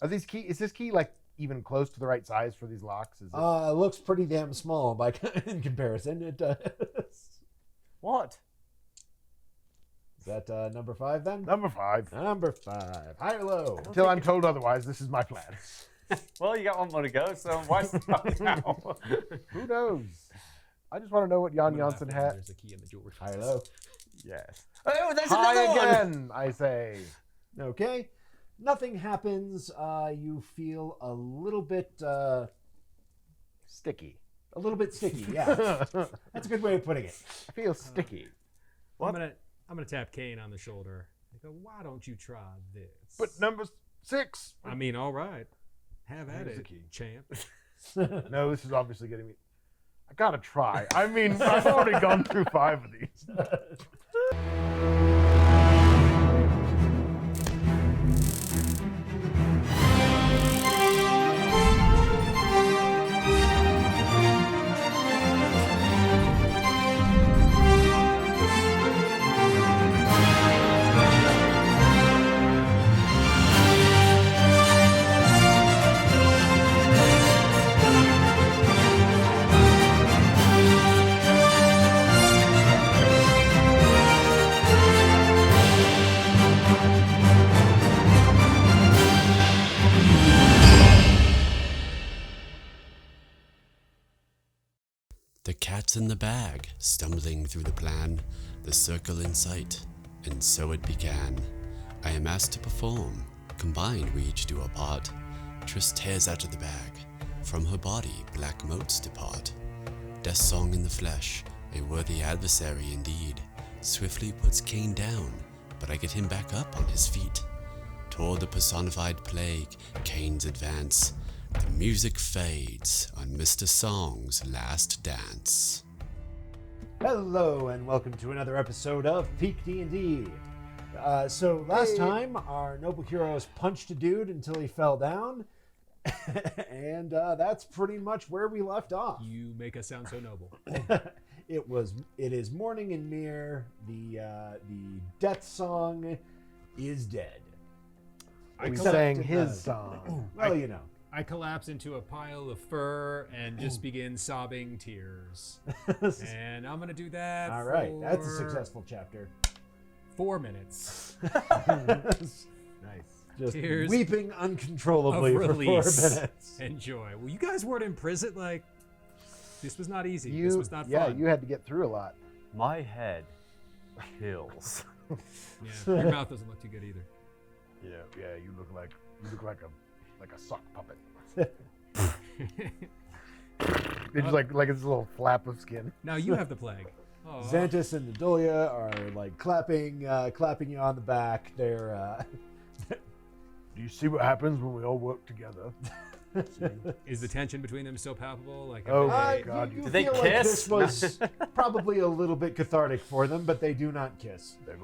Are these key? Is this key like even close to the right size for these locks? Is it? Looks pretty damn small in comparison. It does. What? Is that number 5 then? Number 5. Number 5. High or low? Until I'm told otherwise, this is my plan. Well, you got one more to go, so why stop now? Who knows? I just want to know what Jan Janssen had. There's a key in the jewelry. High or low? Yes. Oh, there's High another one! again, I say. Okay. Nothing happens. You feel a little bit Sticky. A little bit sticky, yeah. That's a good way of putting it. I feel sticky. I'm gonna tap Qain on the shoulder. I go, why don't you try this? But number 6. I mean, all right. Have at Here's it, the key. champ. No, this is obviously getting me. I gotta try. I mean, I've already gone through 5 of these. The cat's in the bag, stumbling through the plan, the circle in sight, and so it began. I am asked to perform, combined we each do our part. Triss tears out of the bag, from her body black motes depart. Death song in the flesh, a worthy adversary indeed, swiftly puts Qain down, but I get him back up on his feet. Toward the personified plague, Qain's advance. The music fades on Mr. Song's last dance. Hello and welcome to another episode of PeakD&D. So last time our noble heroes punched a dude until he fell down, and that's pretty much where we left off. You make us sound so noble. It is morning in Meir. The death song is dead. We sang his song. Well, you know. I collapse into a pile of fur and just begin sobbing tears. And I'm gonna do that. All right, that's a successful chapter. 4 minutes. Nice. Just Tears weeping uncontrollably of for 4 release minutes. and joy. Well, you guys weren't in prison. Like, this was not easy. You, this was not yeah, fun. you had to get through a lot. My head kills. Yeah, your mouth doesn't look too good either. Yeah, you look like a sock puppet. It's like it's a little flap of skin. Now you have the plague. Oh. Xantus and Nadolia are like clapping you on the back. They're Do you see what happens when we all work together? Is the tension between them still palpable? Like, Oh, every- my God. You Do they feel like kiss? this was probably a little bit cathartic for them, but they do not kiss. They're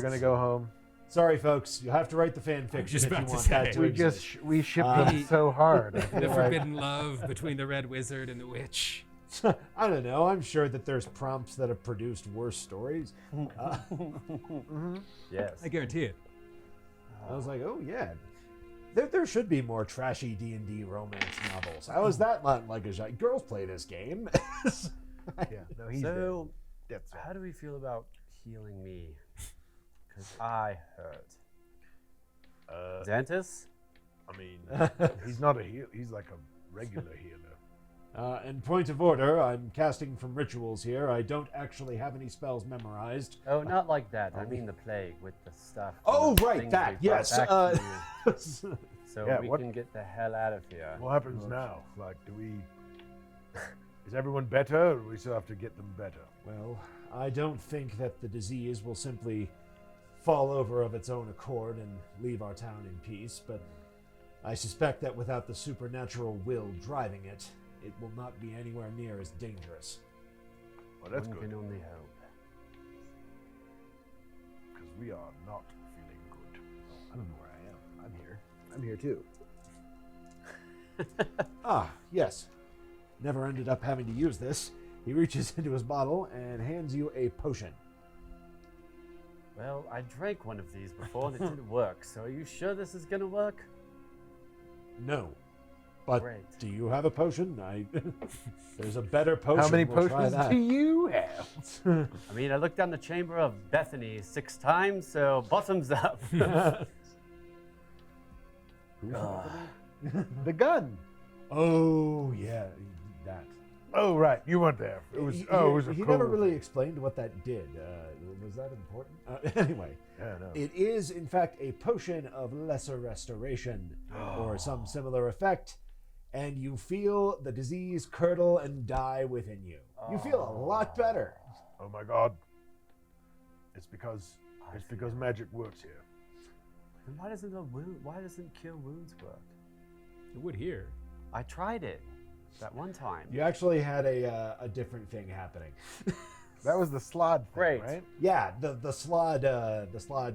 gonna go home. Sorry, folks. You have to write the fan fiction just if you about to want say. that to We exist. we shipped them so hard. I the feel like- forbidden love between the red wizard and the witch. I don't know. I'm sure that there's prompts that have produced worse stories. Yes. I guarantee it. I was like, oh yeah, there should be more trashy D&D romance novels. How is that not like a genre? Girls play this game. Yeah, no, he's So, dead. That's how do we feel about healing me? Because I hurt. Xantus? I mean, he's not a healer. He's like a regular healer. And point of order, I'm casting from rituals here. I don't actually have any spells memorized. Oh, not like that. I mean the plague with the stuff. Oh, and the right, things that, we brought yes, back to you, so Yeah, we what- can get the hell out of here. What happens now? Like, do we? Is everyone better, or do we still have to get them better? Well, I don't think that the disease will simply fall over of its own accord and leave our town in peace, but I suspect that without the supernatural will driving it, it will not be anywhere near as dangerous. Well, that's One good, can only hope. because we are not feeling good. Oh, I don't know where I am. I'm here too. Ah, yes. Never ended up having to use this. He reaches into his bottle and hands you a potion. Well, I drank one of these before and it didn't work. So are you sure this is gonna work? No. But Great. do you have a potion? There's a better potion. How many We'll try potions that. do you have? I mean, I looked down the chamber of Bethany 6 times, so bottoms up. The gun. Oh, yeah, that. Oh, right. You weren't there. It was. It was a He cool never really thing. explained what that did. Was that important? Anyway, Yeah, no. it is, in fact, a potion of lesser restoration or some similar effect, and you feel the disease curdle and die within you. You feel a lot better. Oh my God. It's because magic works here. Then why doesn't cure wounds work? It would here. I tried it that one time. You actually had a different thing happening. That was the slod thing, Great. right? Yeah, the slod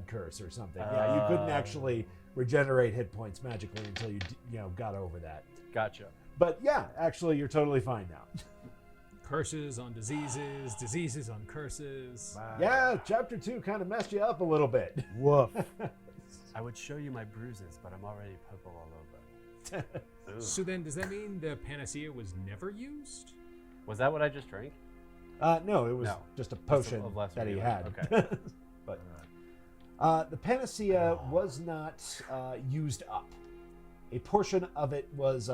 curse or something. Yeah, you couldn't actually regenerate hit points magically until you got over that. Gotcha. But yeah, actually, you're totally fine now. Curses on diseases, diseases on curses. Yeah, chapter 2 kind of messed you up a little bit. Woof. I would show you my bruises, but I'm already purple all over. So then, does that mean the panacea was never used? Was that what I just drank? No, it was No. just a potion of lesser that he healing. had. Okay. But the panacea was not used up. A portion of it was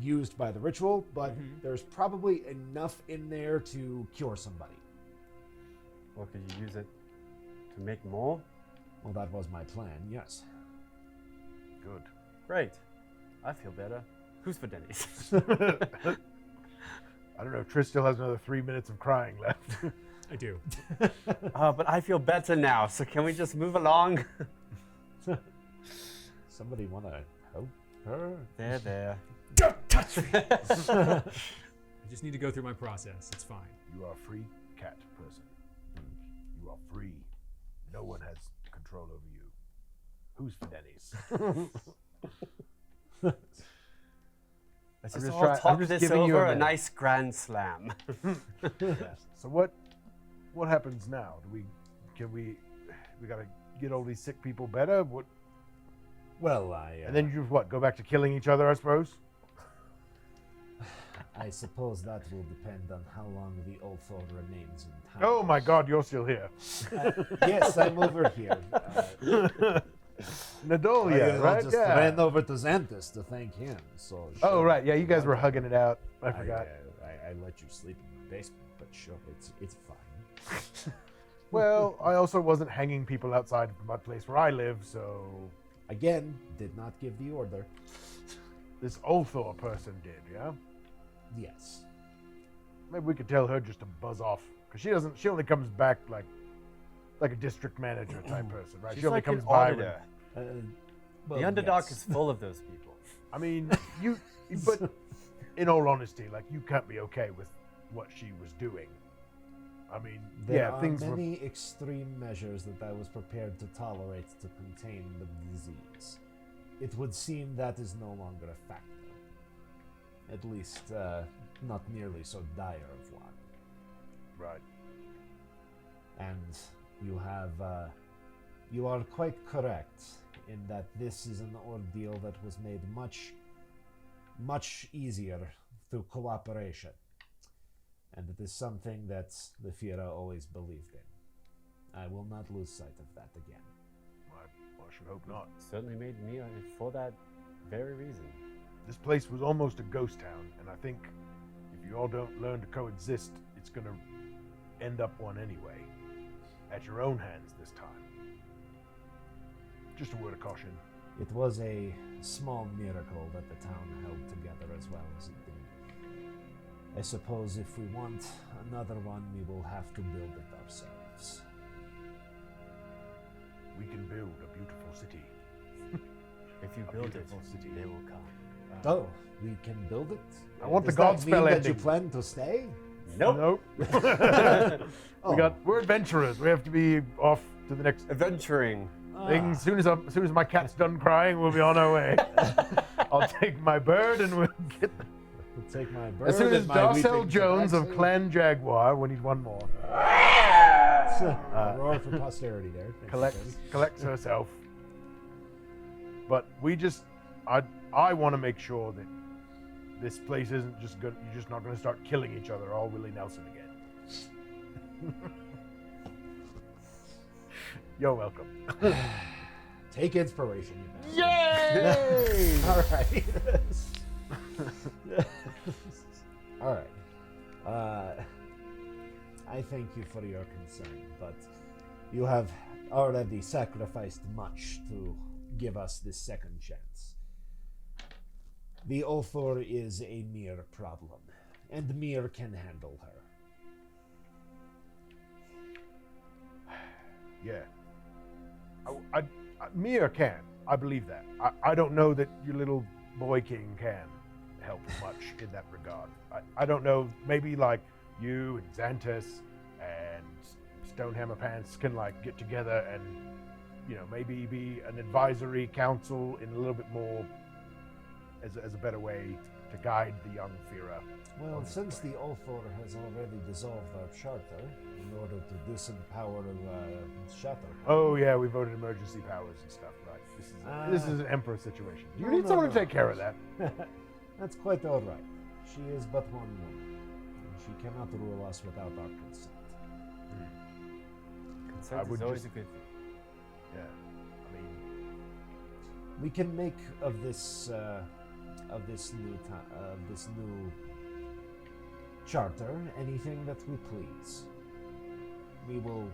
used by the ritual, but there's probably enough in there to cure somebody. Or could you use it to make more? Well, that was my plan, yes. Good. Great. I feel better. Who's for Denny's? I don't know. Trish still has another 3 minutes of crying left. I do. But I feel better now, so can we just move along? Somebody want to help her? There. Don't touch me! I just need to go through my process. It's fine. You are a free cat person. You are free. No one has control over you. Who's for Denny's? Let's I'm just just all trying- talk I'm just this giving you a over a minute. nice grand slam. Yes. So what happens now? We gotta get all these sick people better? What? Well, And then you what? Go back to killing each other, I suppose. I suppose that will depend on how long the Ulthor remains in town. Oh my God, you're still here. Yes, I'm over here. Nadolia, right? I just ran over to Xanthus to thank him. So Oh sure. right, yeah, you guys were hugging it out. I forgot. I let you sleep in the basement, but sure, it's fine. Well, I also wasn't hanging people outside of my place where I live, so Again, did not give the order. this Ulthor person did, yeah? Yes. Maybe we could tell her just to buzz off, because she only comes back like a district manager type person, right? She's She only like comes an by when, auditor. Well, The Underdark yes. is full of those people. I mean, but in all honesty, like, you can't be okay with what she was doing. I mean, There yeah, are things were. many extreme measures that I was prepared to tolerate to contain the disease. It would seem that is no longer a factor. At least, not nearly so dire of one. Right. And you are quite correct in that this is an ordeal that was made much, much easier through cooperation. And it is something that the Fira always believed in. I will not lose sight of that again. I should hope not. Certainly made me for that very reason. This place was almost a ghost town, and I think if you all don't learn to coexist, it's going to end up one anyway. At your own hands this time. Just a word of caution. It was a small miracle that the town held together as well as it did. I suppose if we want another one, we will have to build it ourselves. We can build a beautiful city. If you A build it, beautiful city. they will come. Oh, we can build it? I want the Does that Godspell mean that you ending. plan to stay? Nope. Nope. We're adventurers. We have to be off to the next Adventuring. thing. As soon as my cat's done crying, we'll be on our way. I'll take my bird and we'll get. We'll take my bird As soon as and my Darcel weeping Jones of tabaxi. Clan Jaguar, we need one more. Roar for posterity there. Thank you, collects Cody. collects herself. But I want to make sure that this place isn't just good. You're just not going to start killing each other all Willie Nelson again. You're welcome. Take inspiration, you Yay! All right. All right. I thank you for your concern, but you have already sacrificed much to give us this second chance. The Ulthor is a Meir problem, and Meir can handle her. Yeah. Meir can. I believe that. I don't know that your little boy king can help much in that regard. I don't know. Maybe like you and Xantus and Stonehammer Pants can like get together and, you know, maybe be an advisory council in a little bit more as a better way to guide the young Fira. Well, since the Ulthor has already dissolved our charter in order to disempower Shatter. Oh yeah, we voted emergency powers and stuff, right? This is an emperor situation. Do you need someone to take care of that? That's quite all right. She is but one woman, and she cannot rule us without our consent. Consent is always a good thing. Yeah, I mean, We can make of this new charter anything that we please. We will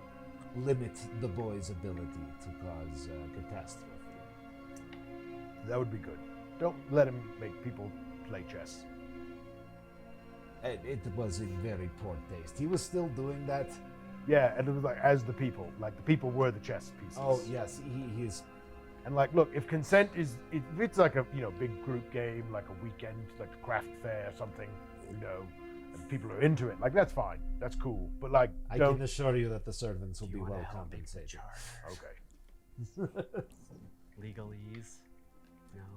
limit the boy's ability to cause catastrophe. that would be good. Don't let him make people play chess. It was in very poor taste. He was still doing that. Yeah, and it was like as the people were the chess pieces. Oh yes, he's. And like, look, if consent is, if it's like a big group game, like a weekend, like a craft fair or something, and people are into it, like that's fine, that's cool. But like, I don't. can assure you that the servants will be well compensated. Okay. Legalese.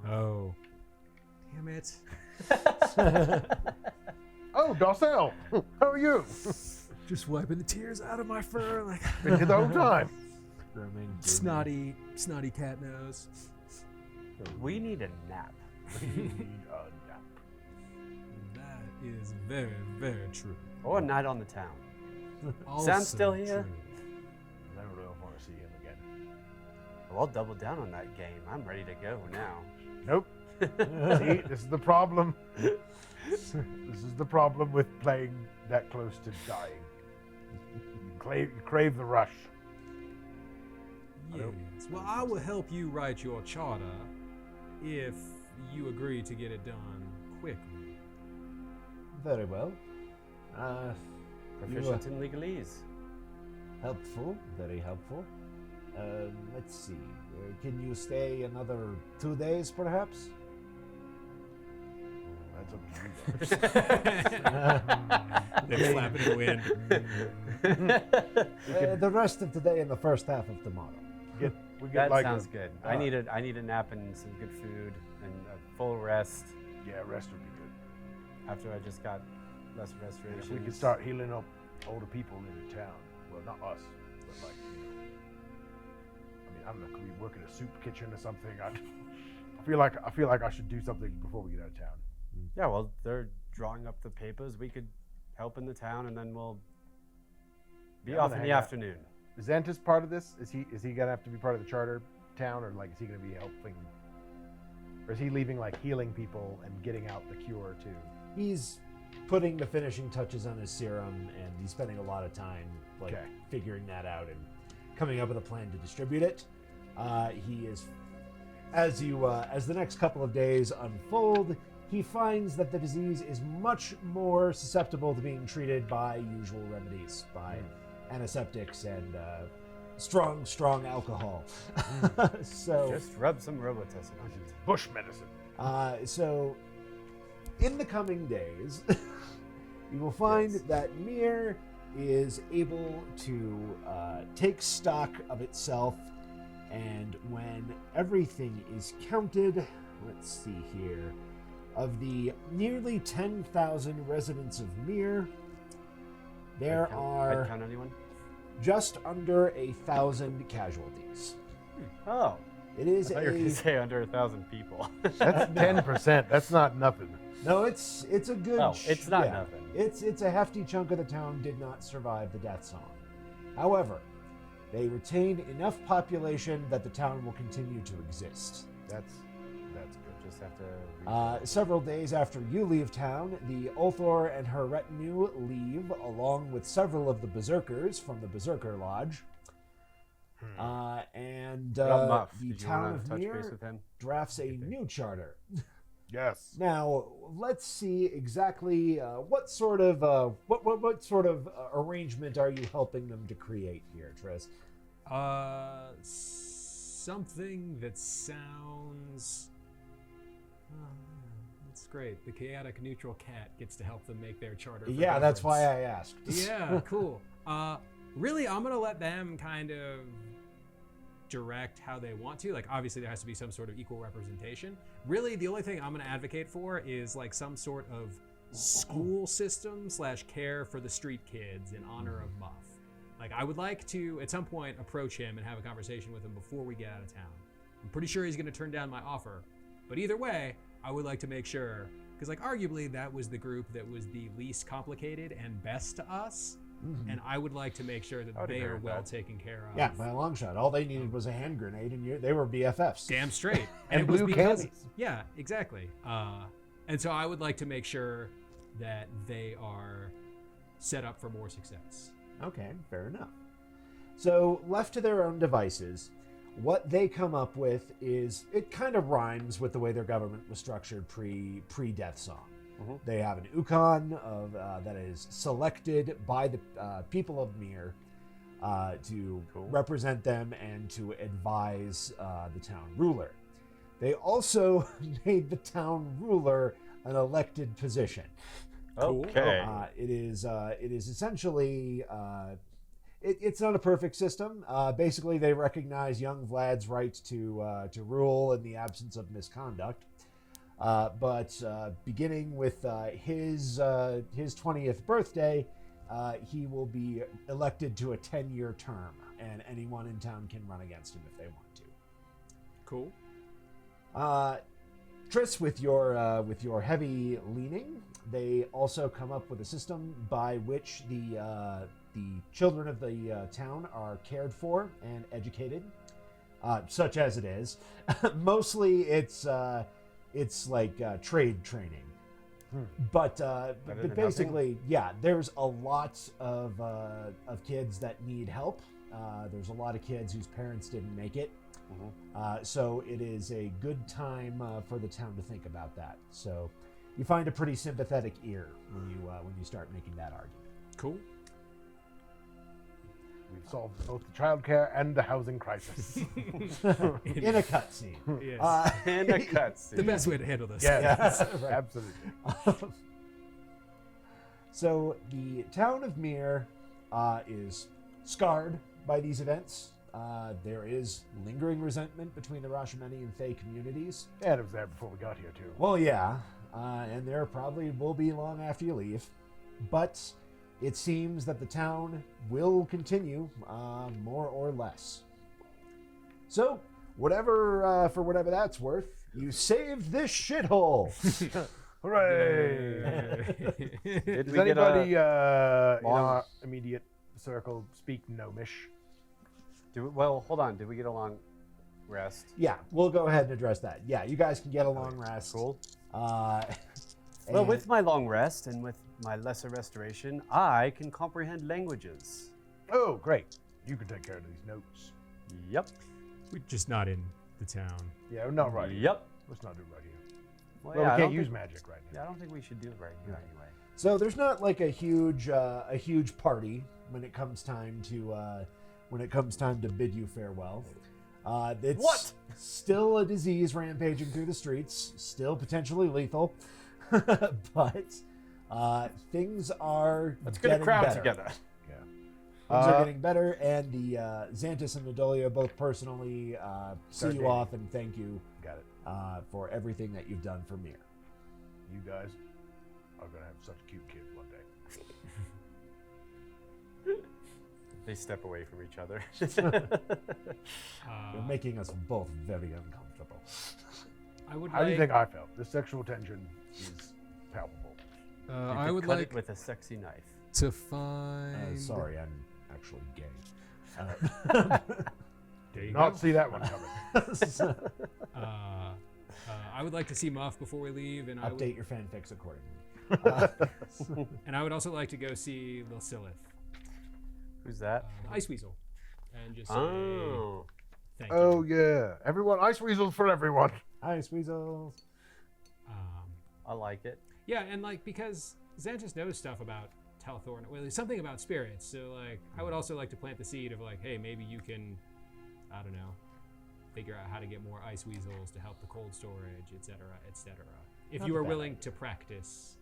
No. Oh. Damn it. Oh, Docel, how are you? Just wiping the tears out of my fur like Been here the whole time. snotty cat nose. We need a nap. That is very, very true. Or a night on the town. Also Sam's still here? true. I don't know if I want to see him again. Well, I'll double down on that game. I'm ready to go now. Nope. See, this is the problem. This is the problem with playing that close to dying. You crave the rush. Yes. Well, I will help you write your charter if you agree to get it done quickly. Very well. Proficient in legalese. Helpful, very helpful. Let's see. Can you stay another 2 days, perhaps? That's up to you. They're flapping in the wind. The rest of today and the first half of tomorrow. We get That like sounds good. I need a nap and some good food and a full rest Yeah, rest would be good. after I just got less If restoration. we could start healing up older people in town. Well, not us, but like, I mean, I don't know. Could we work in a soup kitchen or something? I feel like I should do something before we get out of town. Yeah, well, they're drawing up the papers. We could help in the town, and then we'll be Yeah, I'm off gonna in the hang out. afternoon. Is Xantus part of this? Is he gonna have to be part of the charter town, or like is he gonna be helping, or is he leaving like healing people and getting out the cure too? He's putting the finishing touches on his serum, and he's spending a lot of time like Okay. figuring that out and coming up with a plan to distribute it. He is, as the next couple of days unfold, he finds that the disease is much more susceptible to being treated by usual remedies, by antiseptics and strong alcohol. So Just rub some Robitussin on it. Bush medicine. So, in the coming days, you will find that Meir is able to take stock of itself, and when everything is counted, let's see here, of the nearly 10,000 residents of Meir, there I'd are count anyone? just under 1,000 casualties. Oh, It is I thought you were going a to say under 1,000 people. That's 10%. That's not nothing. no. It's a good. Oh, it's not nothing. It's a hefty chunk of the town did not survive the death song. However, they retained enough population that the town will continue to exist. That's good. Just have to. Several days after you leave town, the Ulthor and her retinue leave, along with several of the berserkers from the Berserker Lodge. And Muff, the did you town wanna of touch base Meir with him? drafts a new charter. Yes. Now, let's see exactly what sort of arrangement are you helping them to create here, Tris? Something that sounds. That's great. The chaotic neutral cat gets to help them make their charter. For Yeah, that's why governance. I asked. Yeah, cool. Really, I'm gonna let them kind of direct how they want to. Like, obviously, there has to be some sort of equal representation. Really, the only thing I'm gonna advocate for is like some sort of school system / care for the street kids in honor of Muff. Like, I would like to at some point approach him and have a conversation with him before we get out of town. I'm pretty sure he's gonna turn down my offer, but either way, I would like to make sure, because like arguably that was the group that was the least complicated and best to us. And I would like to make sure that I'd they agree are with well that. taken care of. Yeah, by a long shot. All they needed was a hand grenade, and they were BFFs. Damn straight. And it was blue because, candies. yeah, exactly. And so I would like to make sure that they are set up for more success. Okay, fair enough. So, left to their own devices, what they come up with is, it kind of rhymes with the way their government was structured pre-Death Song. Mhm. They have an Ukon that is selected by the people of Meir to Cool. represent them and to advise the town ruler. They also made the town ruler an elected position. Okay. It is essentially it's not a perfect system. Basically, they recognize young Vlad's right to rule in the absence of misconduct. But beginning with his 20th birthday, he will be elected to a 10-year term, and anyone in town can run against him if they want to. Cool. Tris, with your heavy leaning, they also come up with a system by which the children of the town are cared for and educated, such as it is. Mostly, it's like trade training, but than basically, yeah, there's a lot of kids that need help. There's a lot of kids whose parents didn't make it. So it is a good time for the town to think about that. So you find a pretty sympathetic ear when you start making that argument. Cool. We've solved both the childcare and the housing crisis. In a cutscene. Yes. And a cutscene. The best way to handle this. Yes, Right. absolutely. So the town of Meir is scarred by these events. There is lingering resentment between the Rashomani and Fae communities. And it was there before we got here, too. Well, yeah, and there probably will be long after you leave. But it seems that the town will continue, more or less. So, for whatever that's worth, you saved this shithole. Hooray! Did Does we get a anybody in long- our immediate circle speak Gnomish? well, hold on. Did we get a long rest? Yeah, we'll go ahead and address that. Yeah, you guys can get a long rest. Cool. Uh, Well, and- with my long rest and with my lesser restoration, I can comprehend languages. Oh, great. You can take care of these notes. Yep. We're just not in the town. Yeah, not right here. Yep. Let's not do it right here. Well, Well, yeah, I we can't don't use think- magic right now. Yeah, I don't think we should do it right here anyway. So there's not like a huge party when it comes time to bid you farewell. It's What? Still a disease rampaging through the streets, still potentially lethal, but things are Let's get a getting crowd better. together. Things are getting better, and the Xantus and Nadolia both personally see you dating. off and thank you Got it. for everything that you've done for Meir. You guys are going to have such cute kids one day. They step away from each other. You're making us both very uncomfortable. I would How do you like. think I felt? The sexual tension is palpable. You I could would cut like it with a sexy knife. to find. Sorry, I'm actually gay. There you Not go. see that one coming. I would like to see Muff before we leave, and Update your fanfics accordingly. and I would also like to go see Lilithilith, Who's that? the Ice Weasel, and just say Oh. thank you. Oh yeah, everyone, ice weasels for everyone. Ice weasels. I like it. Yeah, and like because Xantus knows stuff about Telthorn, well, there's something about spirits. So like, I would also like to plant the seed of like, hey, maybe you can, I don't know, figure out how to get more ice weasels to help the cold storage, etc., etc. If Not you a are bad willing idea. to practice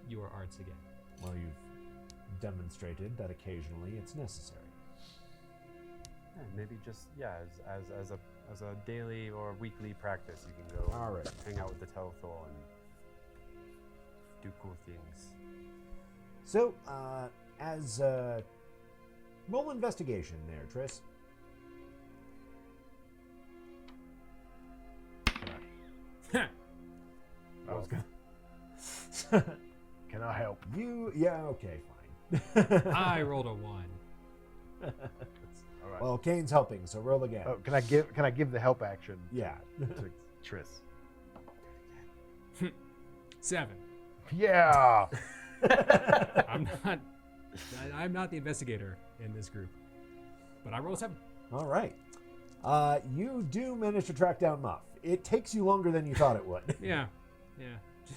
your arts again. Well, you've demonstrated that occasionally it's necessary. Yeah, maybe just as a daily or weekly practice, you can go All right. hang out with the Telthor and do cool things. So, as roll investigation there, Triss. I was gonna. Can I help? Okay, fine. I rolled a 1. All right. Well, Qain's helping, so roll again. Oh, can I give the help action? Yeah. To Triss. 7. Yeah. I'm not the investigator in this group, but I rolled a 7. All right. You do manage to track down Muff. It takes you longer than you thought it would. Yeah,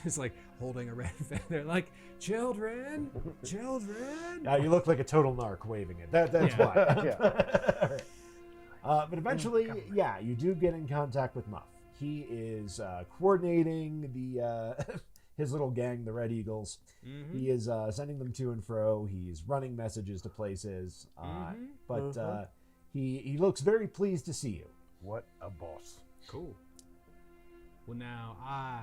just like holding a red feather, like children. You look like a total narc waving it. That's Yeah. why. But eventually, yeah, you do get in contact with Muff. He is coordinating the his little gang, the Red Eagles. Mm-hmm. He is sending them to and fro. He's running messages to places. But he looks very pleased to see you. What a boss. Cool. Well, now I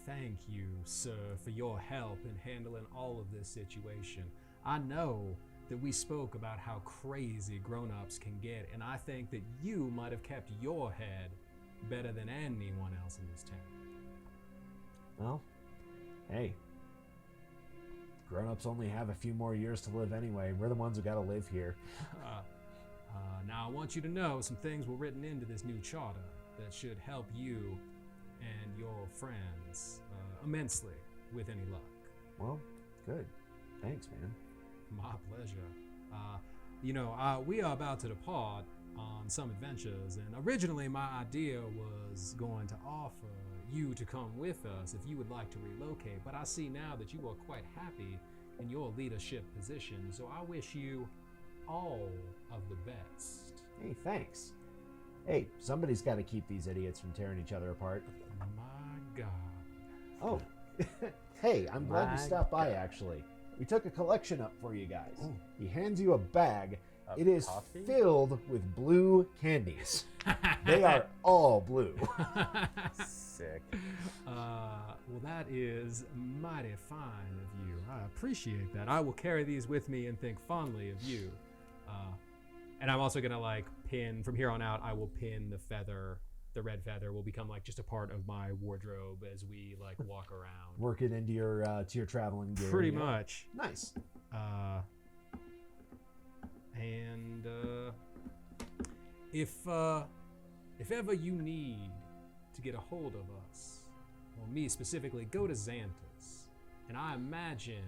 thank you, sir, for your help in handling all of this situation. I know that we spoke about how crazy grown-ups can get, and I think that you might have kept your head better than anyone else in this town. Well, hey. Grown-ups only have a few more years to live anyway. We're the ones who gotta live here. Now I want you to know some things were written into this new charter that should help you and your friends immensely with any luck. Well, good. Thanks, man. My pleasure. We are about to depart on some adventures, and originally my idea was going to offer you to come with us if you would like to relocate, but I see now that you are quite happy in your leadership position, so I wish you all of the best. Hey, thanks. Hey, somebody's got to keep these idiots from tearing each other apart. My God. Oh, hey, I'm glad you My stopped by, actually. We took a collection up for you guys. Ooh. He hands you a bag. Of It is coffee? filled with blue candies. They are all blue. Sick. Well, that is mighty fine of you. I appreciate that. I will carry these with me and think fondly of you. And I'm also gonna pin from here on out. I will pin the feather. The red feather will become just a part of my wardrobe as we walk around. Work it into your traveling gear. Pretty yeah. much. Nice. And if ever you need to get a hold of us, or me specifically, go to Xantus. And I imagine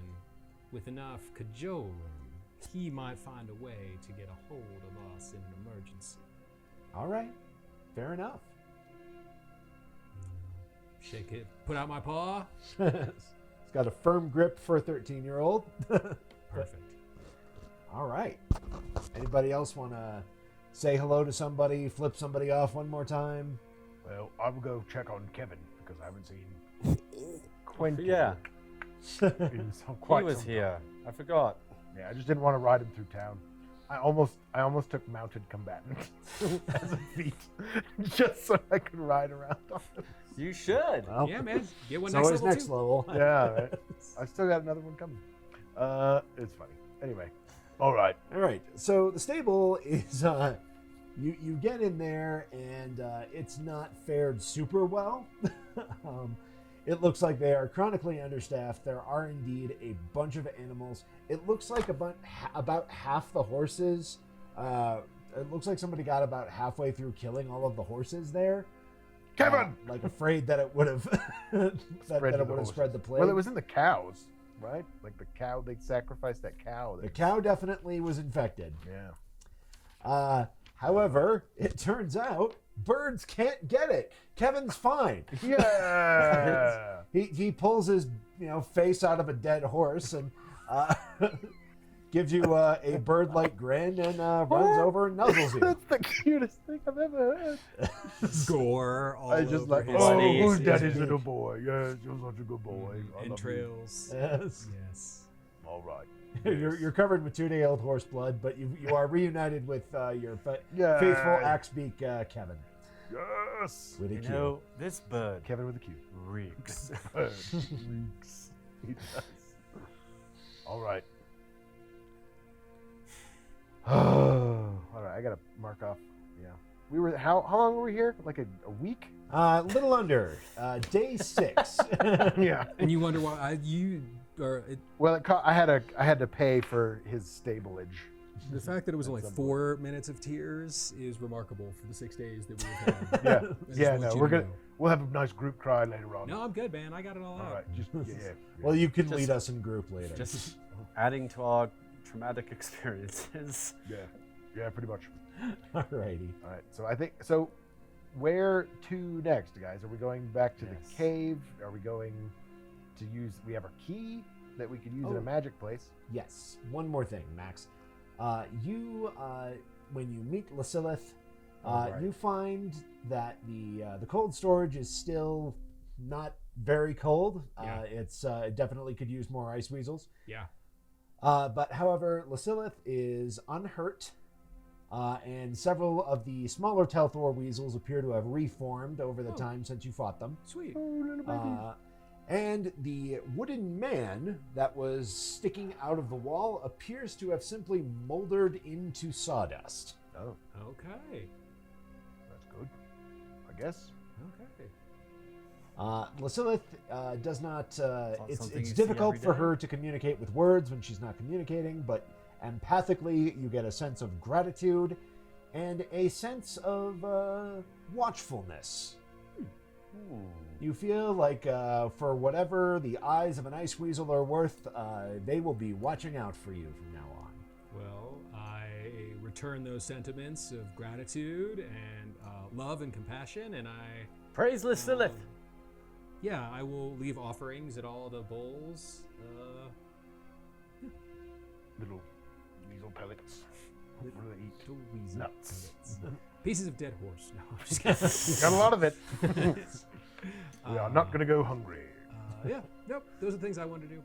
with enough cajoling, he might find a way to get a hold of us in an emergency. All right. Fair enough. Shake it, put out my paw. It's got a firm grip for a 13-year-old. Perfect. All right. Anybody else want to say hello to somebody, flip somebody off one more time? Well, I will go check on Kevin because I haven't seen Quentin. Yeah, in quite he was some here. time. I forgot. Yeah, I just didn't want to ride him through town. I almost took mounted combatant as a feat just so I could ride around on him. You should. Well, Yeah, man. Get one so next is level next too. level. Yeah, right. I still got another one coming. It's funny. Anyway, All right. All right. So the stable is you get in there and it's not fared super well. It looks like they are chronically understaffed. There are indeed a bunch of animals. It looks like about half the horses. It looks like somebody got about halfway through killing all of the horses there. Kevin! Like afraid that it would have spread the plague. Well, it was in the cows, right? Like the cow, they sacrificed that cow. The cow definitely was infected. Yeah. However, it turns out birds can't get it. Kevin's fine. Yeah. He pulls his face out of a dead horse and gives you a bird-like grin and runs over and nuzzles you. That's the cutest thing I've ever heard. Gore all I just over like, his oh, face. who's His daddy's beak. little boy? Yes, you're such a good boy. I love you. Entrails. Yes. Yes. All right. You're covered with 2-day-old horse blood, but you are reunited with your Yay. faithful Axebeak Kevin. Yes. With a You Q. know, this bird Kevin with a Q. reeks. Reeks. He does. All right. All right. I gotta mark off. Yeah. We were. How long were we here? Like a week? Little under day 6. Yeah. And you wonder why you are. Well, I had to pay for his stablage. The fact that it was only That's 4 minutes of tears is remarkable for the 6 days that we have had. Yeah. I just Yeah. want No, you we're to gonna. know. We'll have a nice group cry later on. No, I'm good, man. I got it all out. All right. Just yeah. Well, you can Just- lead us in group later. Just adding to our traumatic experiences. Yeah. Yeah. Pretty much. Alrighty. All right. So I think so. Where to next, guys? Are we going back to Yes. the cave? Are we going to use? We have our key that we could use in Oh. a magic place. Yes. One more thing, Max. When you meet Lucillith, Right. you find that the cold storage is still not very cold. Yeah. It definitely could use more ice weasels. Yeah. But however, Lucillith is unhurt, and several of the smaller Telthor weasels appear to have reformed over the Oh. time since you fought them. Sweet. Oh, little baby. And the wooden man that was sticking out of the wall appears to have simply moldered into sawdust. Oh, Okay. that's good. I guess. Okay. Lucillith does not. not It's something you see difficult every for day. her to communicate with words when she's not communicating, but empathically, you get a sense of gratitude and a sense of watchfulness. You feel like for whatever the eyes of an ice weasel are worth, they will be watching out for you from now on. Well, I return those sentiments of gratitude and love and compassion, and I. Praise Lucillith. Yeah, I will leave offerings at all the bowls. Little weasel pellets. For the eat. Little weasel Nuts. pellets. Pieces of dead horse. No, I'm just kidding. Got a lot of it. We are not going to go hungry. Yeah, nope. Those are the things I wanted to do.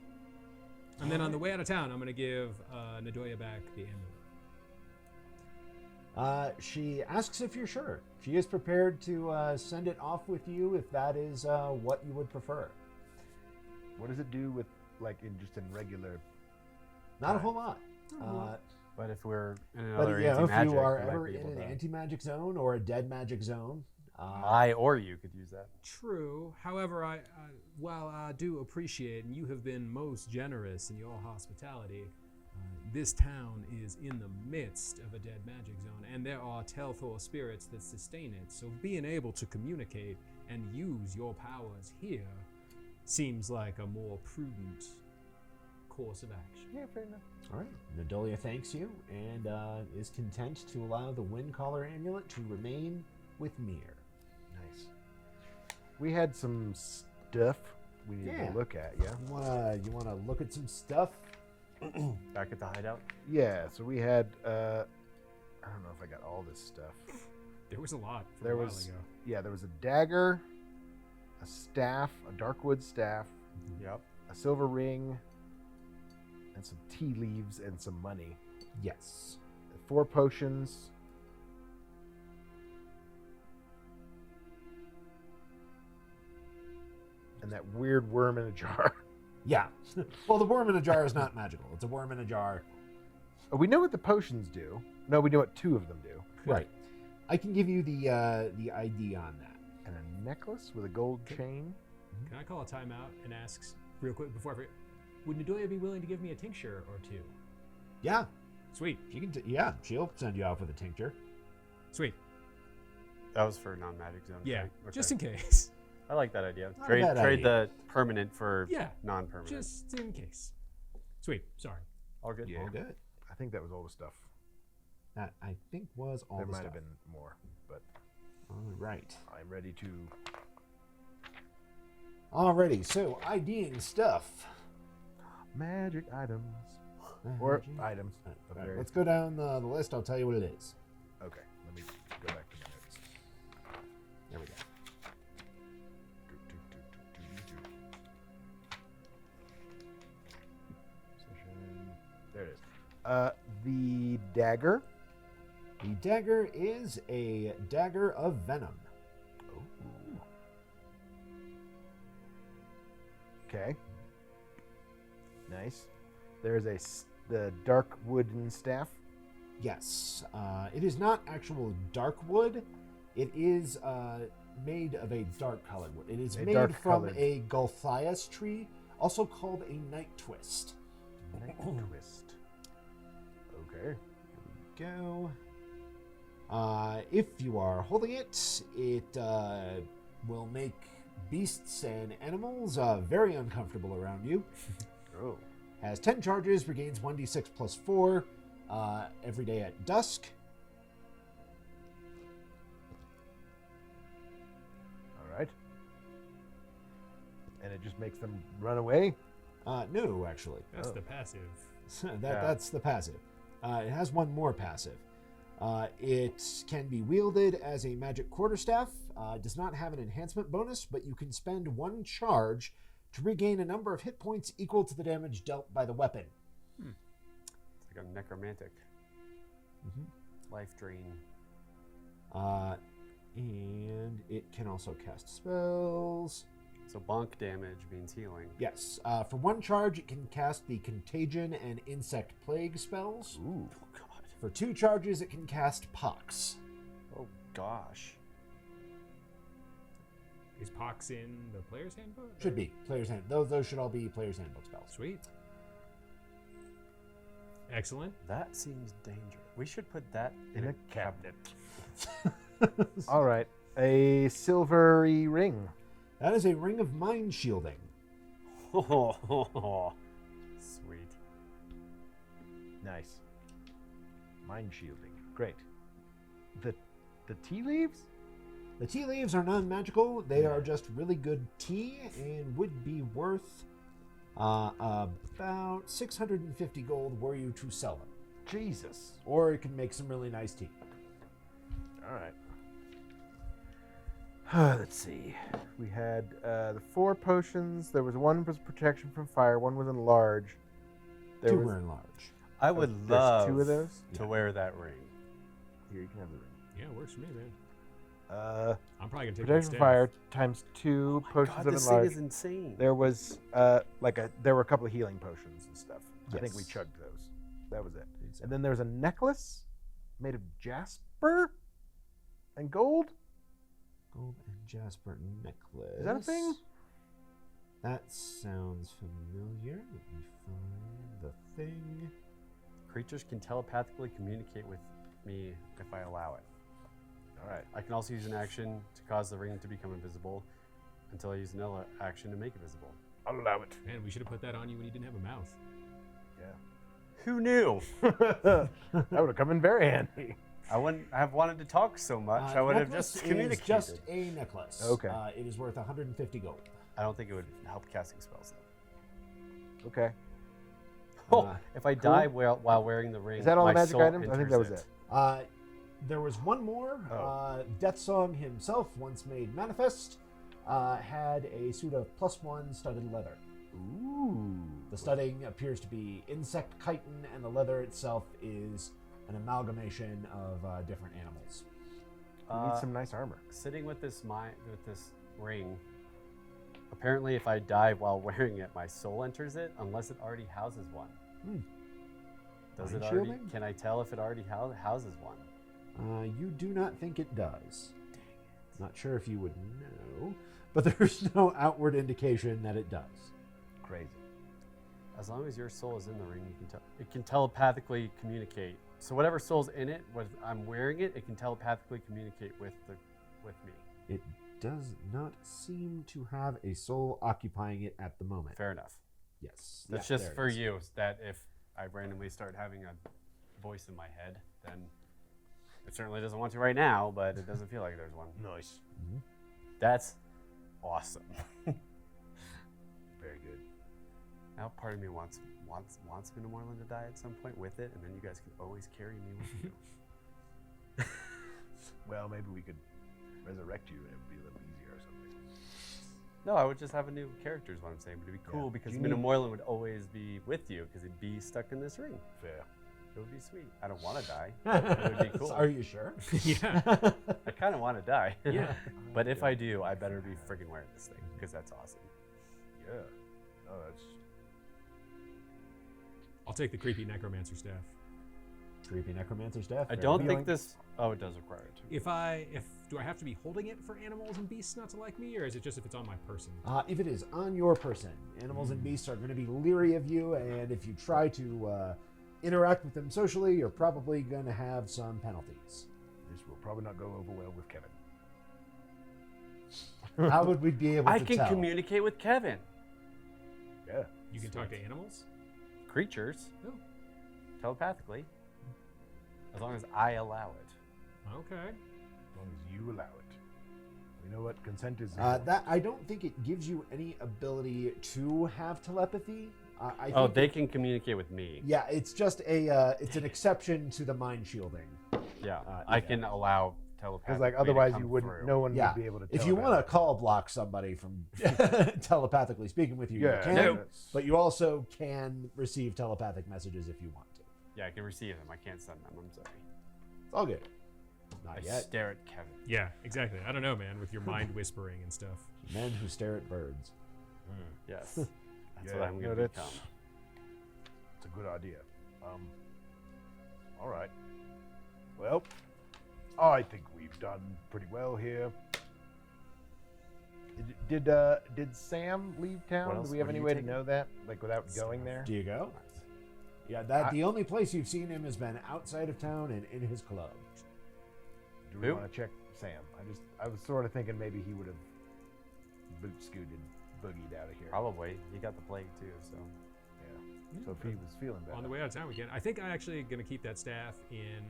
And then on the way out of town, I'm going to give Nadoya back the amulet. She asks if you're sure. She is prepared to send it off with you if that is what you would prefer. What does it do with, like, in regular? Not a whole lot. But if we're in But another yeah, if anti-magic, you are we might ever be in able an to- anti-magic zone or a dead magic zone, I or you could use that. True. However, while I do appreciate, and you have been most generous in your hospitality, this town is in the midst of a dead magic zone, and there are Telthor spirits that sustain it. So being able to communicate and use your powers here seems like a more prudent course of action. Yeah, fair enough. all right. Nadolia thanks you and is content to allow the wind collar amulet to remain with Meir. Nice. We had some stuff we need Yeah. to look at, yeah? You wanna look at some stuff? Back at the hideout. Yeah, so we had, I don't know if I got all this stuff. There was a lot from There a while was, ago. yeah, there was a dagger, a staff, a darkwood staff, Yep. a silver ring, and some tea leaves and some money. Yes. 4 potions. And that weird worm in a jar. Yeah. Well, the worm in a jar is not magical. It's a worm in a jar. Oh, we know what the potions do. No, we know what 2 of them do. Right. I can give you the ID on that. And a necklace with a gold chain. Can I call a timeout and ask real quick before I forget? Would Nadoya be willing to give me a tincture or 2? Yeah. Sweet. She can. Yeah, she'll send you off with a tincture. Sweet. That was for non-magic zone. Yeah, right? Okay. just in case. I like that idea. Not a Trade bad idea. the permanent for Yeah, non-permanent. just in case. Sweet. Sorry. All good. Yeah. All good. I think that was all the stuff. That I think was all there the might stuff. have been more, but All right. I'm ready to. Alrighty. So IDing stuff. Magic items. Or items. of Right, various- let's go down the list. I'll tell you what it is. Okay, let me go back to my notes. There we go. Session. There it is. The dagger. The dagger is a dagger of venom. Oh. Okay. Nice. There's the dark wooden staff. Yes. It is not actual dark wood. It is made of a dark colored wood. It is A made dark from colored. a Gulthias tree, also called a night twist. Night twist. Okay. Go. If you are holding it, it will make beasts and animals very uncomfortable around you. Oh. Has 10 charges, regains 1d6 plus 4 every day at dusk. All right. And it just makes them run away. No, actually. That's Oh. the passive. That's the passive. It has one more passive. It can be wielded as a magic quarterstaff. Does not have an enhancement bonus, but you can spend 1 charge to regain a number of hit points equal to the damage dealt by the weapon. It's like a necromantic. Mm-hmm. Life drain. And it can also cast spells. So bonk damage means healing. Yes. For 1 charge, it can cast the Contagion and Insect Plague spells. Ooh. Oh god. For 2 charges, it can cast Pox. Oh gosh. Is Pox in the player's handbook? Should be. Player's Hand. Those should all be Player's Handbook spells. Sweet. Excellent. That seems dangerous. We should put that In in a a cabinet. All right. A silvery ring. That is a Ring of Mind Shielding. Sweet. Nice. Mind shielding. Great. The tea leaves? The tea leaves are non-magical. They are just really good tea and would be worth about 650 gold were you to sell them. Jesus. Or it can make some really nice tea. All right. Let's see. We had the 4 potions. There was one was protection from fire. One was enlarge. There 2 was, were enlarged. I would there's love 2 of those. to wear that ring. Here, you can have the ring. Yeah, works for me, man. Uh, I'm probably gonna take protection from fire times 2 potions God, of this thing enlarge. is insane. There was there were a couple of healing potions and stuff. I think we Yes. chugged those. That was it. And then there was a necklace made of jasper and gold. Gold and Jasper necklace. Is that a thing? That sounds familiar. Let me find the thing. Creatures can telepathically communicate with me if I allow it. All right. I can also use an action to cause the ring to become invisible until I use another action to make it visible. I'll allow it. Man, we should have put that on you when you didn't have a mouth. Who knew? That would have come in very handy. I wouldn't have wanted to talk so much. I would have necklace just is communicated. just a necklace. Okay. It is worth 150 gold. I don't think it would help casting spells though. Okay. Oh, if I cool. die while wearing the ring, Is that all my the magic soul items? I think that was enters it. There was one more. Oh. Death Song himself, once made manifest, had a suit of +1 studded leather. Ooh. The studding appears to be insect chitin, and the leather itself is an amalgamation of different animals. We need some nice armor. Sitting with this ring. Apparently, if I die while wearing it, my soul enters it, unless it already houses one. Does Mind it already? shielding? Can I tell if it already houses one? You do not think it does. Not sure if you would know, but there's no outward indication that it does. Crazy. As long as your soul is in the ring, you can tell. It can telepathically communicate. So whatever soul's in it, when I'm wearing it, it can telepathically communicate with me. It does not seem to have a soul occupying it at the moment. Fair enough. Yes. That's yeah, just there it for is. you. That if I randomly start having a voice in my head, then it certainly doesn't want to right now, but it doesn't feel like there's one. Nice. Mhm. That's awesome. Very good. Now part of me wants Moorland to die at some point with it, and then you guys can always carry me with you. Well, maybe we could resurrect you and it would be a little easier or something. No, I would just have a new character is what I'm saying, but it'd be cool Yeah. because Do you need- Moorland would always be with you because it'd be stuck in this ring. Fair. It would be sweet. I don't want to die. It would be cool. Are you sure? Yeah. I kind of want to die. Yeah. But if I do, I better be friggin' wearing this thing because that's awesome. Yeah. No, that's I'll take the creepy necromancer staff. Creepy necromancer staff. I very don't good. think this. Oh, it does require it. Do I have to be holding it for animals and beasts not to like me, or is it just if it's on my person? If it is on your person, animals and beasts are going to be leery of you, and if you try to interact with them socially, you're probably going to have some penalties. this will probably not go over well with Kevin. How would we be able I to can tell? communicate with Kevin. Yeah. You can talk to animals? Creatures. Oh. Telepathically. As long as I allow it. Okay. As long as you allow it. We know what consent is. That I don't think it gives you any ability to have telepathy. I Oh, think they can communicate with me. Yeah, it's just it's an exception to the mind shielding. Yeah. yeah. I can allow telepathy. Because like otherwise you wouldn't. No one Yeah, would be able to. if you want to telepath. call block somebody from telepathically speaking with you, Yeah. you can. that's- But you also can receive telepathic messages if you want to. Yeah, I can receive them. I can't send them. I'm sorry. It's all good. Not I yet. stare at Kevin. Yeah, exactly. I don't know, man, with your mind whispering and stuff. Men who stare at birds. Yes. That's Yeah, what I'm no, going to that's- become. It's a good idea. All right. Well, I think we've done pretty well here. Did Sam leave What town? else? Do we have What are any you way to taking? know that? Like without going there? Do you go? Nice. Yeah, the only place you've seen him has been outside of town and in his club. Do we Who? want to check Sam? I was sort of thinking maybe he would have boot scooted, boogied out of here. Probably. He got the plague too, so. Yeah. So if he was feeling better. On the way out of town, we can. I think I'm actually going to keep that staff in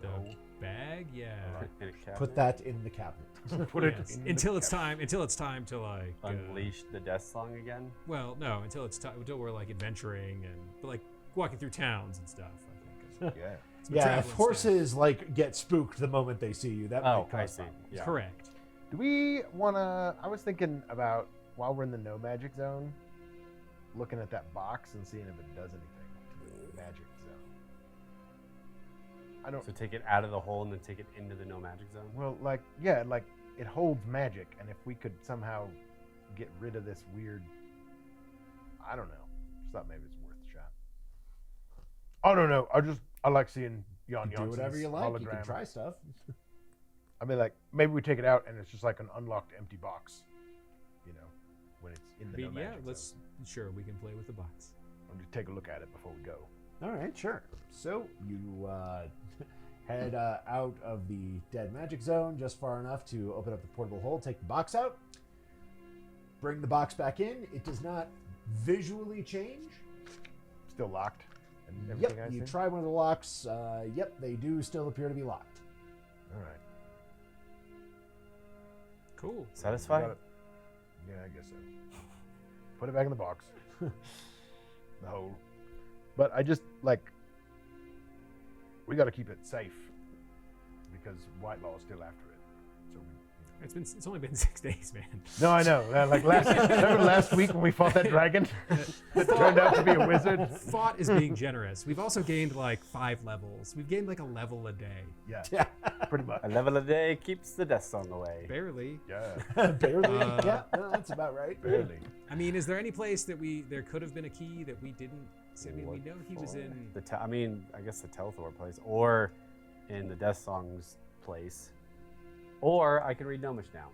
the No. bag. Yeah. In a cabinet. Put that in the cabinet. Put it Yes. in the until it's cabinet. time. Until it's time to like Unleash the death song again. well, no, until it's time. Until we're like adventuring and but like walking through towns and stuff. I think. Yeah. It's been Yeah, traveling if stuff. horses like get spooked the moment they see you, that Oh, might cause I see. problems. Yeah. Correct. Do we want to? I was thinking about while we're in the no magic zone, looking at that box and seeing if it does anything to the magic zone. I don't. So take it out of the hole and then take it into the no magic zone. Well, like yeah, like it holds magic, and if we could somehow get rid of this weird, I don't know. Just thought maybe it's worth a shot. I don't know. I like seeing Jan Do Jansen's whatever you like. hologram. You can try stuff. I mean, like maybe we take it out and it's just like an unlocked empty box. You know, when it's in the no yeah, magic let's sure we can play with the box. I'll just take a look at it before we go. All right, sure. So you head out of the dead magic zone just far enough to open up the portable hole, take the box out, bring the box back in. It does not visually change. Still locked. And everything Yep, I you see? try one of the locks. Yep, they do still appear to be locked. All right. Cool. Satisfied? Got it. Yeah, I guess so. Put it back in the box. The hole. But I just like we got to keep it safe because Whitelaw is still after it. So It's only been 6 days, man. no, I know. Like remember last week when we fought that dragon that turned out to be a wizard. Fought is being generous. We've also gained like 5 levels. We've gained like a level a day. Yeah, pretty much. A level a day keeps the death song away. Barely. Yeah, Barely. Yeah, no, that's about right. barely. I mean, is there any place that there could have been a key that we didn't See, I mean, we know he was in. I guess the Telethor place, or in the Death Songs place, or I can read Gnomish now.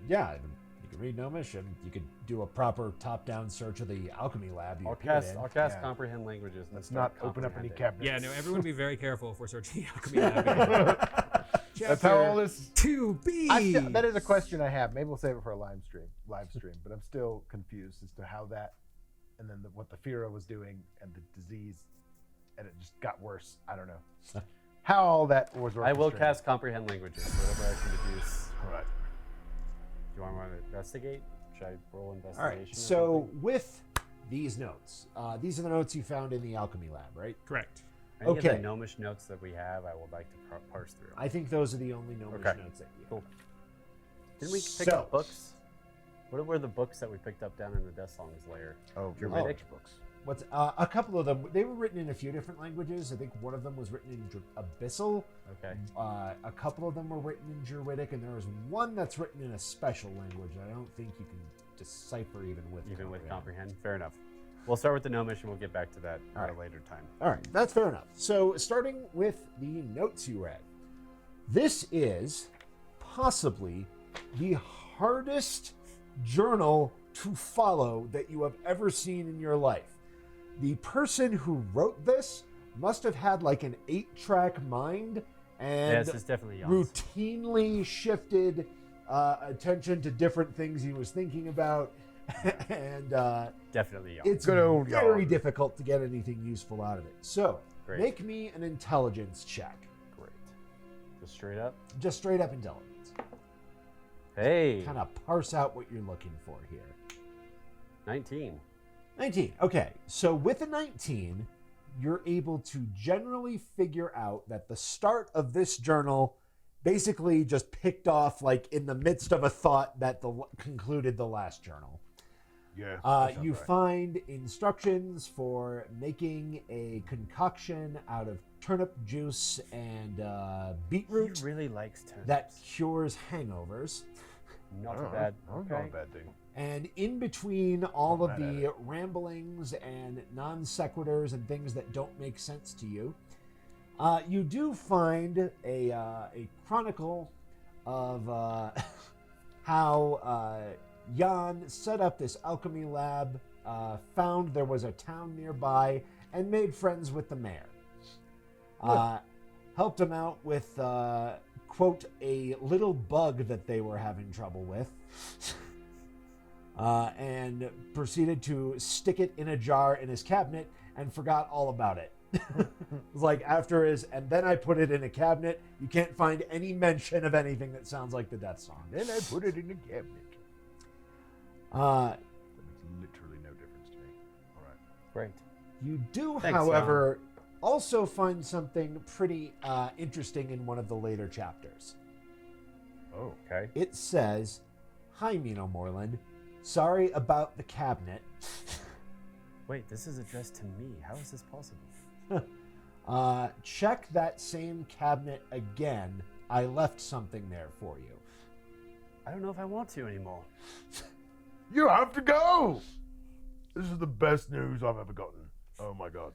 Yeah, you can read Gnomish, and you could do a proper top-down search of the alchemy lab. I'll cast comprehend languages. Let's not open up any cabinets. Yeah, no, everyone be very careful if we're searching the alchemy lab. That's how all this. 2B. That is a question I have. Maybe we'll save it for a live stream. But I'm still confused as to how that, and then what the Fira was doing, and the disease, and it just got worse. I don't know how all that was. I will cast comprehend languages. Whatever I can deduce. All right. Do you want to investigate? Should I roll investigation? All right. So with these notes, these are the notes you found in the alchemy lab, right? Correct. Any of Okay. the Gnomish notes that we have, I would like to parse through. I think those are the only Gnomish Okay. notes that you Cool. have. Didn't we pick up books? What were the books that we picked up down in the Death Songs layer? Oh, Druidic books. What's a couple of them? They were written in a few different languages. I think one of them was written in Abyssal. Okay. A couple of them were written in Druidic, and there was one that's written in a special language that I don't think you can decipher even with Comprehend. Fair enough. We'll start with the Gnomish, and we'll get back to that at a later time. All right, that's fair enough. So, starting with the notes you read, this is possibly the hardest journal to follow that you have ever seen in your life. The person who wrote this must have had like an 8-track mind and this is definitely young. routinely shifted attention to different things he was thinking about. And Definitely young. it's very difficult to get anything useful out of it. So, Great. make me an intelligence check. Great. Just straight up. Just straight up intelligence. Hey. Kind of parse out what you're looking for here. 19. 19. Okay, so with a 19, you're able to generally figure out that the start of this journal basically just picked off like in the midst of a thought that concluded the last journal. Yeah. You find instructions for making a concoction out of turnip juice and beetroot He really likes turnips. that cures hangovers. Not bad. Not a bad thing. And in between all Not of mad at the ramblings and non sequiturs and things that don't make sense to you, you do find a chronicle of how Jan set up this alchemy lab, found there was a town nearby, and made friends with the mayor. Helped him out with, quote, a little bug that they were having trouble with. And proceeded to stick it in a jar in his cabinet and forgot all about it. It was like after and then I put it in a cabinet. You can't find any mention of anything that sounds like the Death Song. Then I put it in the cabinet. That makes literally no difference to me. All right. Great. You do, Thanks, however, also find something pretty interesting in one of the later chapters. Oh, okay. It says, "Hi, Mino Moreland. Sorry about the cabinet. Wait, this is addressed to me. How is this possible? Check that same cabinet again. I left something there for you." I don't know if I want to anymore. You have to go. This is the best news I've ever gotten. Oh my god.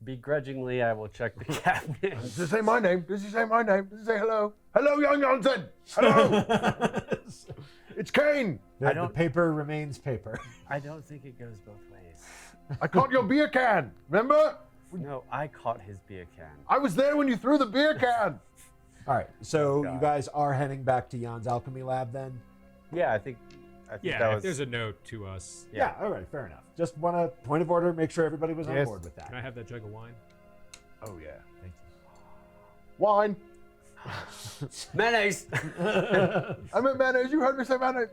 Begrudgingly, I will check the cabinet. Does it say my name? Does it say my name? Does it say hello? Hello, young Johnson. Hello. It's Qain. The paper remains paper. I don't think it goes both ways. I caught your beer can. Remember? No, I caught his beer can. I was there when you threw the beer can. All right, so God. you guys are heading back to Jan's alchemy lab then? Yeah, I think Yeah, that if was. there's a note to us. Yeah, all right, fair enough. Just want to, point of order, make sure everybody was on Yes. board with that. Can I have that jug of wine? Oh yeah. Thank you. Wine. Mayonnaise! I meant mayonnaise. You heard me say mayonnaise.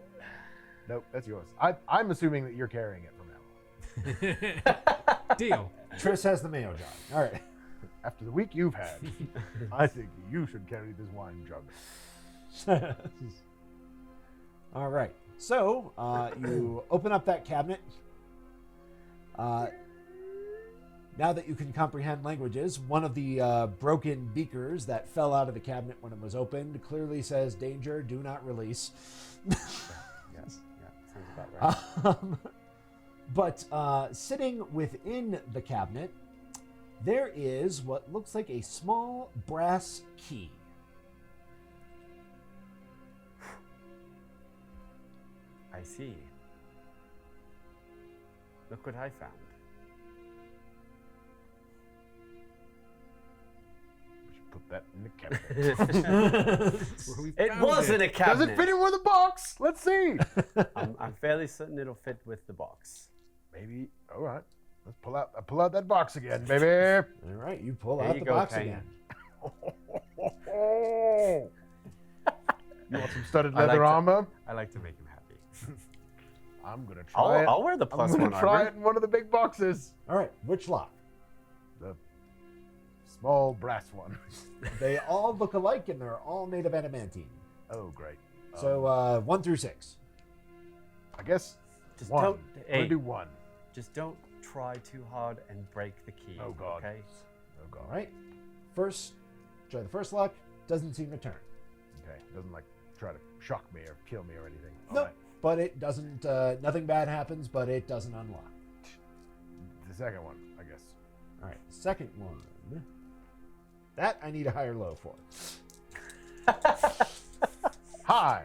Nope, that's yours. I'm assuming that you're carrying it from now on. Deal. Triss has the mayo jar. All right. After the week you've had, I think you should carry this wine jug. All right. So you open up that cabinet. Now that you can comprehend languages, one of the broken beakers that fell out of the cabinet when it was opened clearly says, "Danger, do not release." Yes, yeah, sounds about right. But sitting within the cabinet, there is what looks like a small brass key. I see. Look what I found. We should put that in the cabinet. Where we It found was in a Does cabinet. it fit in with the box? Let's see. I'm fairly certain it'll fit with the box. Maybe. All right. Let's pull out that box again, baby. All right, you pull There out you the go, box Qain. again. You want some studded I like leather to- armor? I like to make him happy. I'm gonna try it. I'll wear the I'm plus gonna one try armor. it in one of the big boxes. All right, which lock? The small brass one. They all look alike, and they're all made of adamantine. Oh, great. So 1 through 6. I guess Just one. don't. I'm Hey, gonna do one. just don't try too hard and break the key. Oh, God. Okay. Oh god. All right. First, try the first lock. Doesn't seem to turn. Okay. Doesn't like try to shock me or kill me or anything. All Nope. right. But it doesn't. Nothing bad happens, but it doesn't unlock. The second one, I guess. All right. Second one. That I need a higher low for. Hi.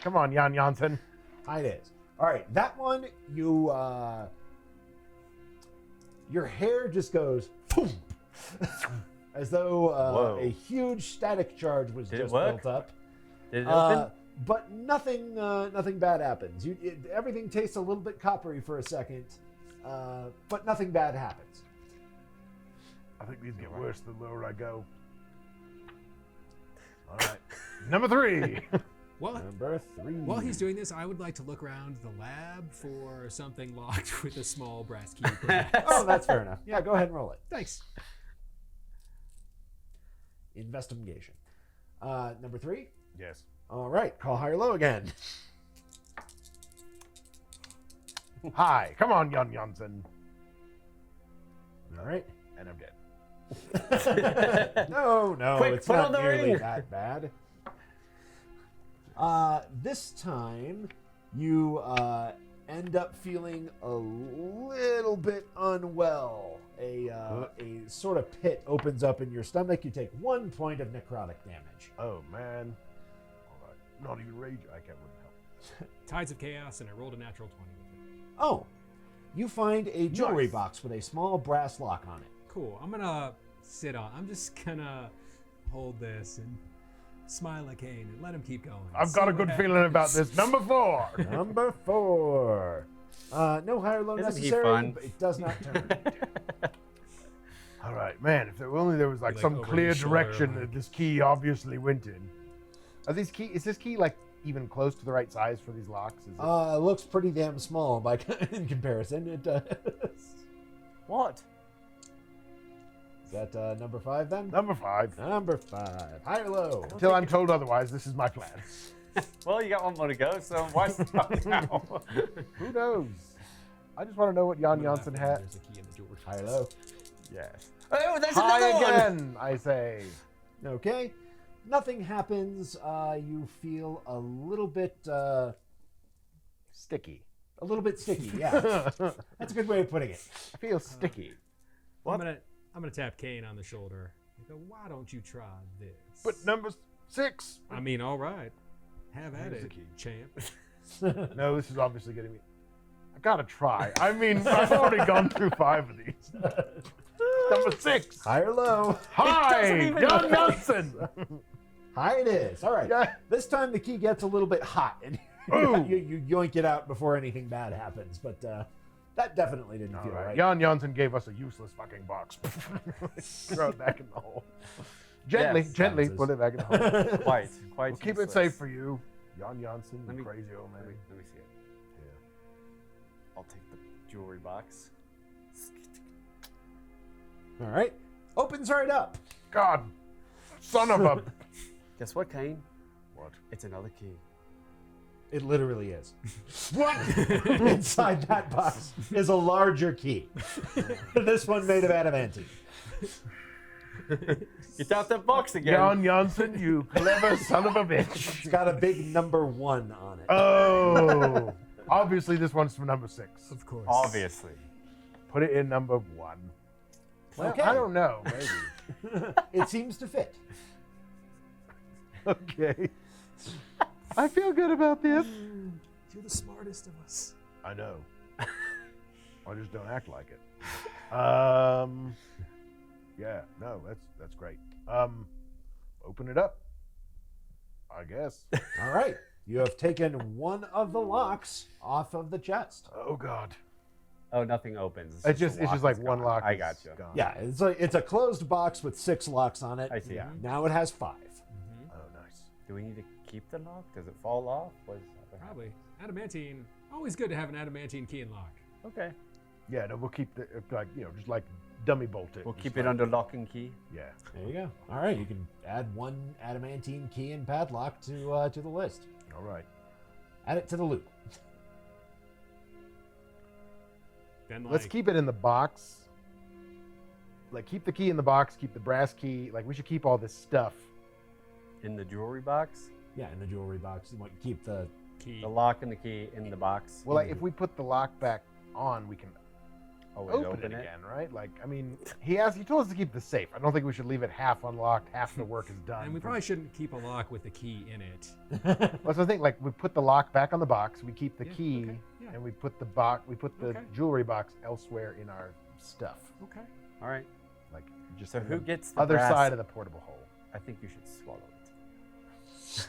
Come on, Jan Janssen. It is. All right. That one, you. Your hair just goes boom, as though Whoa. a huge static charge was Did it just work? built up. Did it open? But nothing bad happens. Everything tastes a little bit coppery for a second, but nothing bad happens. I think these get worse the lower I go. All right. Number 3. Number 3. While he's doing this, I would like to look around the lab for something locked with a small brass key. perhaps. Oh, that's fair enough. Yeah, go ahead and roll it. Thanks. Investigation. Number 3. Yes. All right, call high or low again. Hi. Come on, Jan Janssen. All right. And I'm dead. No, Quick, it's put not on the nearly ring. that bad. This time, you end up feeling a little bit unwell. A sort of pit opens up in your stomach. You take 1 point of necrotic damage. Oh, man. All right. Not even rage. I can't wouldn't help. Tides of Chaos, and I rolled a natural 20 with it. Oh, you find a jewelry Nice. box with a small brass lock on it. Cool. I'm just gonna hold this and smile at Qain and let him keep going. I've got a good feeling about this. Number 4. Number 4. No high or low Isn't he necessary, fun? but it does not turn. All right, man. If there was like Like some over clear your shoulder, direction like- that this key obviously went in. Is this key like even close to the right size for these locks? Is it? Looks pretty damn small by in comparison. It does. What? Is that number 5 then? Number 5. Number 5. High or low? Until I'm told otherwise, this is my plan. Well, you got 1 more to go, so why stop now? Who knows? I just want to know what Jan Janssen had. There's a key in the jewelry High or box. low? Yes. Oh, there's Hi another one. again, I say. Okay. Nothing happens. You feel a little bit Sticky. sticky. Yeah, I that's a good way of putting it. feel sticky. I'm gonna tap Qain on the shoulder. I go, why don't you try this? But number 6. I mean, all right. Have at Here's the it, key. champ. No, this is obviously getting me. I gotta try. I mean, I've already gone through 5 of these. Number 6. High or low? Hi, doesn't even Jan look- Janssen. High it is. All right. Yeah. This time the key gets a little bit hot, and Ooh. you yoink it out before anything bad happens. But that definitely didn't All feel right. right. Jan Janssen gave us a useless fucking box. Throw it back in the hole. Gently, Yes, gently bounces. put it back in the hole. Quite We'll keep it useless. safe for you, Jan Janssen, Let you me- crazy old man. Let me see it. Yeah. I'll take the jewelry box. All right. Opens right up. God, son of a. Guess what, Qain? What? It's another key. It literally is. What? Inside that box is a larger key. This one made of adamantine. Get out that box again. Jan Janssen, you clever son of a bitch. It's got a big number 1 on it. Oh, Obviously, this one's from number 6. Of course. Obviously. Put it in number 1. Well, Okay. I don't know. Maybe. It seems to fit. Okay. I feel good about this. You're the smartest of us. I know. I just don't act like it. Yeah, no, that's great. Open it up, I guess. All right. You have taken one of the locks off of the chest. Oh God. Oh, nothing opens. It's just like is one gone. lock. I is got you. gone. Yeah, it's a closed box with 6 locks on it. I see. Yeah. Now it has 5. Oh, nice. Do we need to keep the lock? Does it fall off? What is that? Probably. Adamantine. Always good to have an adamantine key and lock. Okay. Yeah, no, we'll keep the just like dummy bolt it. We'll Just keep like- it under lock and key. Yeah. There you go. All right, you can add 1 adamantine key and padlock to the list. All right. Add it to the loot. Then Let's keep it in the box. Like, keep the key in the box. Keep the brass key. Like, we should keep all this stuff. In the jewelry box? Yeah, in the jewelry box. You want to keep the key. The lock and the key in the box. Well, like, if we put the lock back on, we can Always open it again, right? Like, I mean, he told us to keep the safe. I don't think we should leave it half unlocked. Half the work is done. And we probably shouldn't keep a lock with the key in it. Well, so I think, like, we put the lock back on the box. We keep the Yeah, key, okay, yeah. and we put the box. We put the Okay. jewelry box elsewhere in our stuff. Okay. All right. Like, just So in who the gets the other brass? side of the portable hole? I think you should swallow it.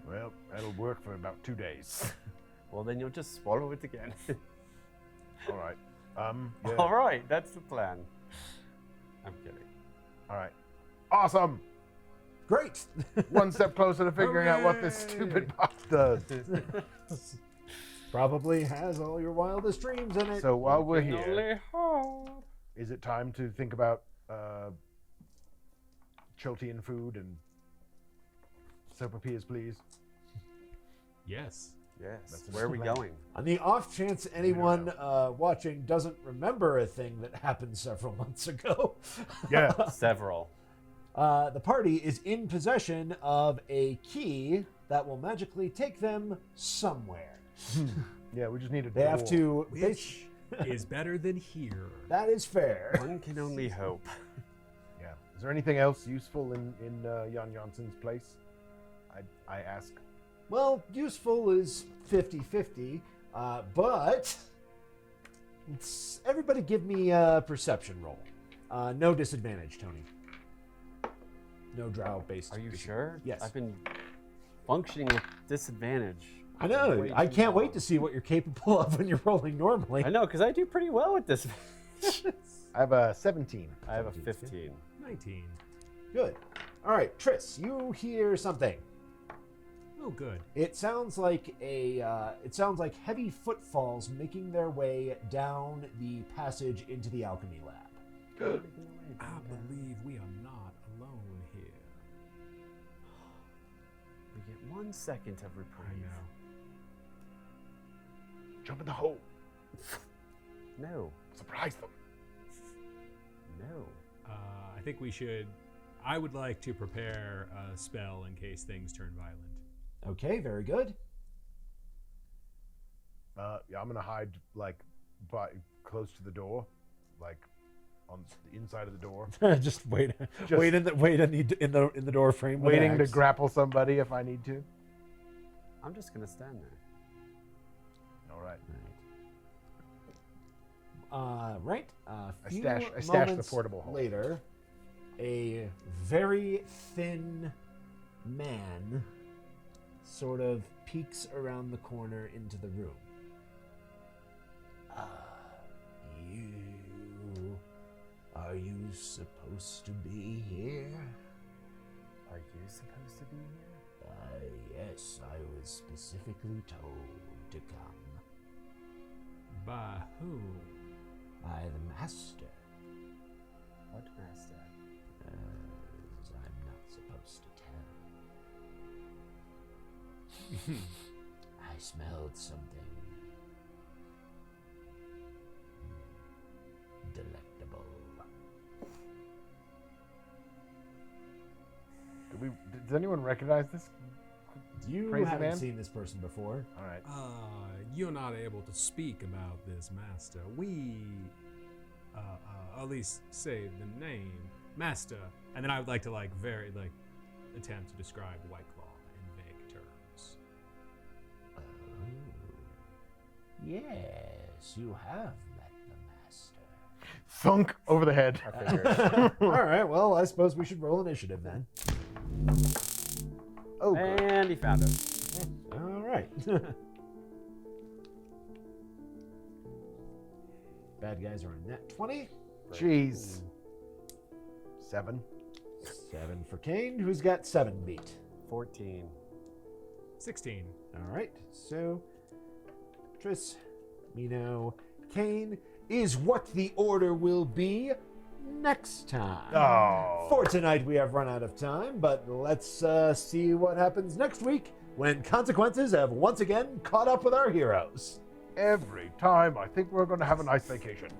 Well, that'll work for about 2 days. Well, then you'll just swallow it again. All right. Yeah. All right. That's the plan. I'm kidding. All right. Awesome. Great. One step closer to figuring out what this Hooray! stupid box does. Probably has all your wildest dreams in it. So while we're Can here, only hope. is it time to think about Choltian food and sopapillas, please? Yes. Yes. That's Where are we plan. going? On the off chance anyone watching doesn't remember a thing that happened several months ago, Yeah. Several. the party is in possession of a key that will magically take them somewhere. Yeah, we just need a They have door. to. Which is better than here. That is fair. One can only hope. Yeah. Is there anything else useful in Jan Jansen's place? I ask. Well, useful is 50-50, but everybody give me a perception roll. No disadvantage, Tony. No drow based. Are you sure? Yes. I've been functioning with disadvantage. I know. Way I too can't wait long. to see what you're capable of when you're rolling normally. I know, because I do pretty well with this. I have a 17. I have a 17's 15. 19. Good. All right, Triss, you hear something. Oh, good. It sounds like heavy footfalls making their way down the passage into the alchemy lab. Good. I believe we are not alone here. We get 1 second of I reprieve. know. Jump in the hole. No. Surprise them. No. I think we should. I would like to prepare a spell in case things turn violent. Okay, very good. Yeah, I'm gonna hide like close to the door, like on the inside of the door, Just wait Just- in the door frame, with waiting an to axe. grapple somebody if I need to. I'm just going to stand there. All right. Right. I Few stash the moments portable hole. later, a very thin man sort of peeks around the corner into the room. Are you supposed to be here? Are you supposed to be here? Yes, I was specifically told to come By whom? by the master. What master? As I'm not supposed to tell. I smelled something delectable. Does anyone recognize this? You Crazy haven't man? seen this person before. All right. You're not able to speak about this, Master. We, at least say the name, Master. And then I would like to, attempt to describe White Claw in vague terms. Yes, you have met the master. Thunk over the head. I figured. All right, well, I suppose we should roll initiative then. Oh, good. And he found it. All right. Bad guys are on net 20. Jeez. 7. 7 for Qain, who's got 7 beat. 14. 16. All right, so Tris, Mino, Qain is what the order will be next time. Oh. For tonight, we have run out of time, but let's see what happens next week when consequences have once again caught up with our heroes. Every time I think we're going to have a nice vacation.